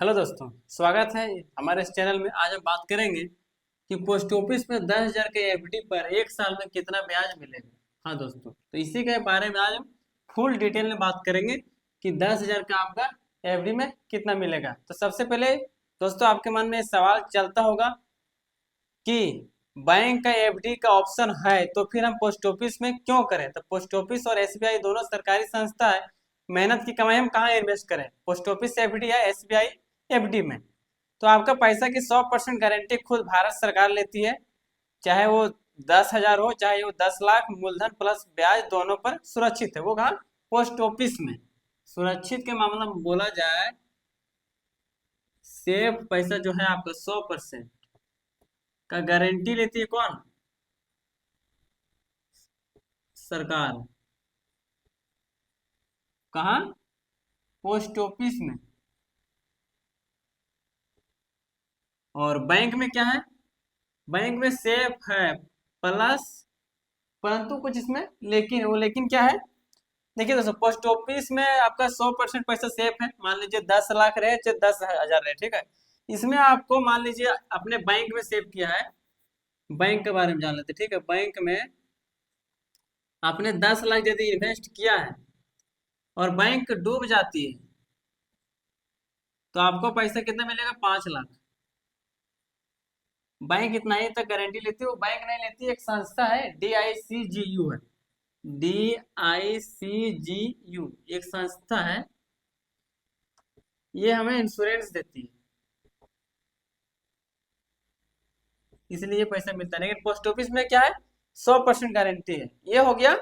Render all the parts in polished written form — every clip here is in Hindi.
हेलो दोस्तों, स्वागत है हमारे इस चैनल में। आज हम बात करेंगे कि पोस्ट ऑफिस में 10,000 के एफडी पर एक साल में कितना ब्याज मिलेगा। हाँ दोस्तों, तो इसी के बारे में आज हम फुल डिटेल में बात करेंगे कि 10,000 का आपका एफडी में कितना मिलेगा। तो सबसे पहले दोस्तों, आपके मन में सवाल चलता होगा कि बैंक का एफडी का ऑप्शन है तो फिर हम पोस्ट ऑफिस में क्यों करें। तो पोस्ट ऑफिस और एसबीआई दोनों सरकारी संस्था है, मेहनत की कमाई हम कहाँ इन्वेस्ट करें, पोस्ट ऑफिस एफडी या एसबीआई एफडी में। तो आपका पैसा की 100% गारंटी खुद भारत सरकार लेती है, चाहे वो 10,000 हो चाहे वो 10 लाख, मूलधन प्लस ब्याज दोनों पर सुरक्षित है। वो कहा पोस्ट ऑफिस में। सुरक्षित के मामला में बोला जाए, सेफ पैसा जो है आपका 100% का गारंटी लेती है कौन? सरकार। कहाँ? पोस्ट ऑफिस में। और बैंक में क्या है? बैंक में सेफ है प्लस, परंतु कुछ इसमें लेकिन, वो लेकिन क्या है? देखिए दोस्तों, पोस्ट ऑफिस में आपका 100% पैसा सेफ है। मान लीजिए 10 लाख रहे चाहे 10,000 रहे, ठीक है। इसमें आपको मान लीजिए अपने बैंक में सेव किया है। बैंक के बारे में जान लेते, ठीक है। बैंक में आपने 10 लाख यदि इन्वेस्ट किया है और बैंक डूब जाती है तो आपको पैसा कितना मिलेगा? 5 लाख। बैंक इतना ही तक गारंटी लेती है। वो बैंक नहीं लेती, एक संस्था है DICGU है। DICGU एक संस्था है, ये हमें इंश्योरेंस देती है, इसलिए ये पैसा मिलता है। लेकिन पोस्ट ऑफिस में क्या है? 100% गारंटी है। ये हो गया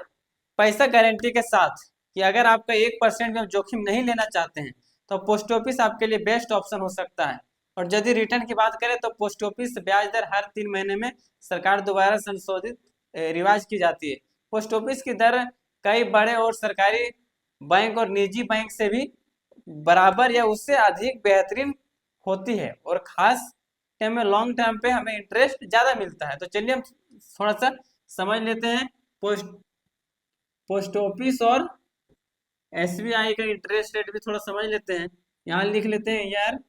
पैसा गारंटी के साथ कि अगर आपका 1% में जोखिम नहीं लेना चाहते हैं तो पोस्ट ऑफिस आपके लिए बेस्ट ऑप्शन हो सकता है। और यदि रिटर्न की बात करें तो पोस्ट ऑफिस ब्याज दर हर 3 महीने में सरकार द्वारा संशोधित रिवाज की जाती है। पोस्ट ऑफिस की दर कई बड़े और सरकारी बैंक और निजी बैंक से भी बराबर या उससे अधिक बेहतरीन होती है, और खास टाइम में लॉन्ग टर्म पे हमें इंटरेस्ट ज्यादा मिलता है। तो चलिए हम थोड़ा सा समझ लेते हैं पोस्ट पोस्ट ऑफिस और एसबीआई का इंटरेस्ट रेट भी थोड़ा समझ लेते हैं। यहाँ लिख लेते हैं यार,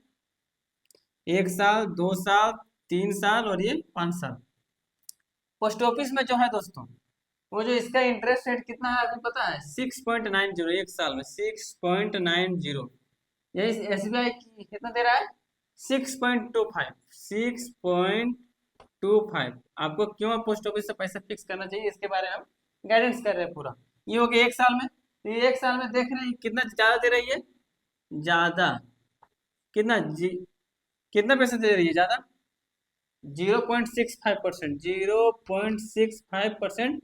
1 साल, 2 साल, 3 साल और ये 5 साल। पोस्ट ऑफिस में जो है दोस्तों, वो जो इसका इंटरेस्ट रेट कितना है आपको पता है? 6.90, 1 साल में 6.90। यही एसबीआई कितना दे रहा है? 6.25। 6.25। आपको क्यों पोस्ट ऑफिस से पैसा फिक्स करना चाहिए, इसके बारे में हम गाइडेंस कर रहे हैं पूरा। ये हो गया 1 साल में। तो ये 1 साल में देख रहे हैं कितना ज्यादा दे रही है? ज्यादा कितना कितना पैसा दे रही है ज्यादा? 0.65%। 0.65%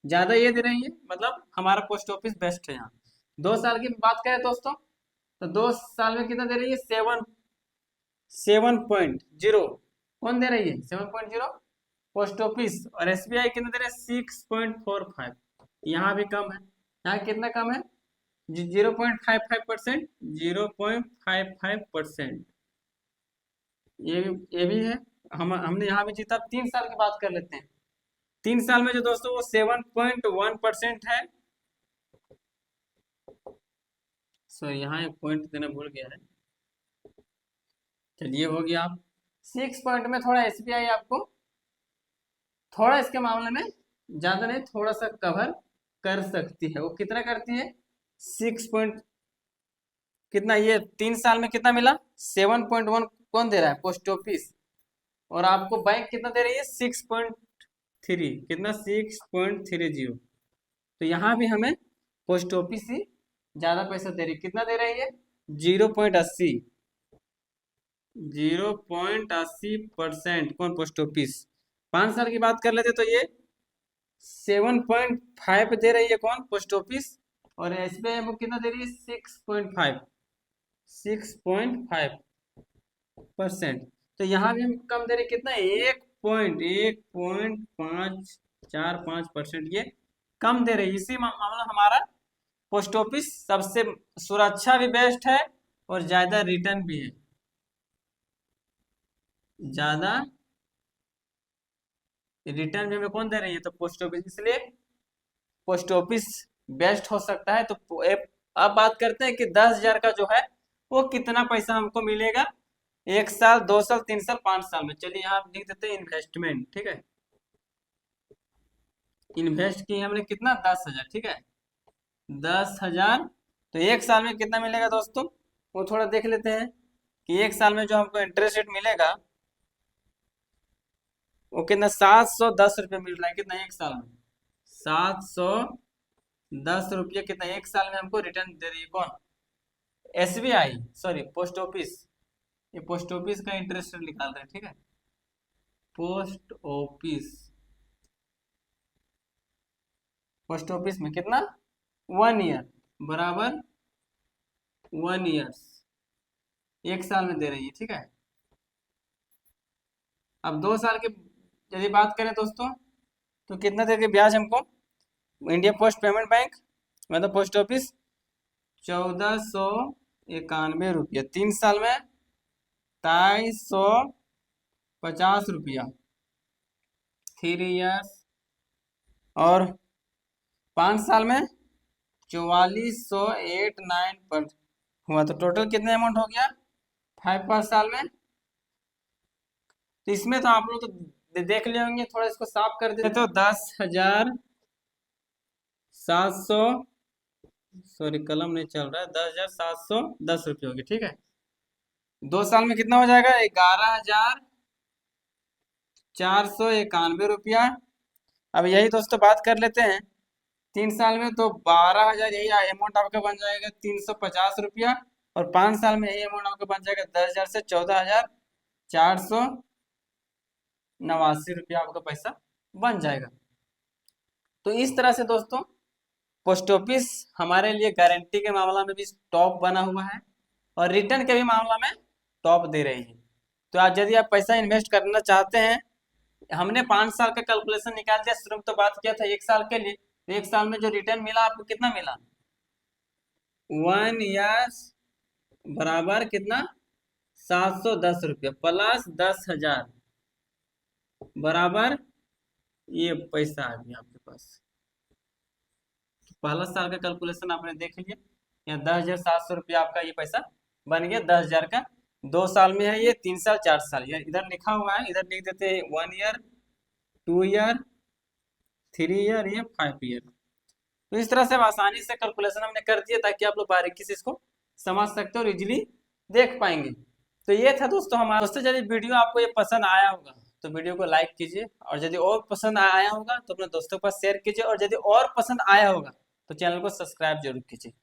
ज्यादा ये दे रही है, मतलब हमारा पोस्ट ऑफिस बेस्ट है यहाँ। 2 साल की बात करें दोस्तों, तो 2 साल में कितना दे रही है? 7.0। कौन दे रही है? 7.0 पोस्ट ऑफिस। और एसबीआई कितना दे रहा है? 6.45। यहाँ भी कम है। यहाँ कितना कम है? 0.55%। 0.55%। ये भी है। हमने यहाँ भी जीता। 3 साल की बात कर लेते हैं। 3 साल में जो दोस्तों वो 7.1% है। सो यहाँ एक पॉइंट देना भूल गया है। चलिए हो गया। आप 6 में थोड़ा एसबीआई आपको थोड़ा इसके मामले में ज्यादा नहीं, थोड़ा सा कवर कर सकती है। वो कितना करती है? 6 कितना, ये 3 साल में कितना मिला? 7.1 कौन दे रहा है? Post office. और आपको बैंक कितना दे रही है? 6.3। कितना? 6.30। तो यहाँ भी हमें पोस्ट ऑफिस ही ज्यादा पैसा दे रही है। कितना दे रही है? 0.80। 0.80%। कौन? Post office. 5 साल की बात कर लेते तो ये 7.5 दे रही है। कौन? Post office. और एसबीआई हमको कितना दे रही है? 6.5। 6.5%। तो यहाँ भी हम कम दे रहे हैं। कितना? 1.545%। ये कम दे रही है। इसी मामला हमारा पोस्ट ऑफिस सबसे सुरक्षा भी बेस्ट है और ज्यादा रिटर्न भी है। ज्यादा रिटर्न भी हमें कौन दे रही है? तो पोस्ट ऑफिस। इसलिए पोस्ट ऑफिस बेस्ट हो सकता है। तो अब बात करते हैं कि 10,000 का जो है वो कितना पैसा हमको मिलेगा 1 साल, 2 साल, 3 साल, 5 साल में। चलिए यहाँ लिख देते हैं इन्वेस्टमेंट, ठीक है। इन्वेस्ट किए हमने कितना, 10,000, ठीक है, 10,000। तो 1 साल में कितना मिलेगा दोस्तों, वो थोड़ा देख लेते हैं कि 1 साल में जो हमको इंटरेस्ट रेट मिलेगा वो कितना, 710 रुपये मिल रहा है। कितना, 1 साल में 710 रुपये, कितना 1 साल में हमको रिटर्न दे रही है कौन, SBI, सॉरी पोस्ट ऑफिस। ये पोस्ट ऑफिस का इंटरेस्ट रेट निकाल रहे हैं, ठीक है। पोस्ट ऑफिस, पोस्ट ऑफिस में कितना, 1 ईयर बराबर 1 ईयर्स, 1 साल में दे रही है, ठीक है। अब 2 साल की यदि बात करें दोस्तों, तो कितना देंगे ब्याज हमको, इंडिया पोस्ट पेमेंट बैंक मतलब पोस्ट ऑफिस, 1491 रुपया, 3 साल में 2350 रुपया, 3 ईयर्स, और 5 साल में 4489 पर हुआ, तो टोटल कितने अमाउंट हो गया 5 पर साल में। तो इसमें तो आप लोग तो देख लिए होंगे, थोड़ा इसको साफ कर देते तो 10,700, सॉरी कलम नहीं चल रहा है, 10,710 रुपये हो गए, ठीक है। 2 साल में कितना हो जाएगा, 11,491 रुपया। अब यही दोस्तों बात कर लेते हैं 3 साल में, तो 12,000 यही अमाउंट आपका बन जाएगा 350 रुपया, और 5 साल में यही अमाउंट आपका बन जाएगा 10,000 से 14,489 रुपया आपका पैसा बन जाएगा। तो इस तरह से दोस्तों पोस्ट ऑफिस हमारे लिए गारंटी के मामला में भी टॉप बना हुआ है, और रिटर्न के भी मामला में टॉप दे रही है। तो आज यदि आप पैसा इन्वेस्ट करना चाहते हैं, हमने 5 साल का कैलकुलेशन निकाल दिया, शुरू में तो बात किया था 1 साल के लिए, तो 1 साल में जो रिटर्न मिला आपको कितना मिला, 1 ईयर बराबर कितना, 710 रुपया प्लस 10,000 बराबर ये पैसा आ गया आपके पास। पहला साल का कैलकुलेशन आपने देख लिया, यहाँ 10,700 रुपया आपका ये पैसा बन गया 10,000 का। 2 साल में है ये, 3 साल, 4 साल, ये इधर लिखा हुआ है, इधर लिख देते हैं 1 ईयर, 2 ईयर, 3 ईयर, ये 5 ईयर। तो इस तरह से आसानी से कैलकुलेशन हमने कर दिया ताकि आप लोग बारीकी से इसको समझ सकते हो और इजीली देख पाएंगे। तो ये था दोस्तों हमारा। दोस्तों यदि वीडियो आपको ये पसंद आया होगा तो वीडियो को लाइक कीजिए, और यदि और पसंद आया होगा तो अपने दोस्तों के पास शेयर कीजिए, और यदि और पसंद आया होगा तो चैनल को सब्सक्राइब जरूर कीजिए।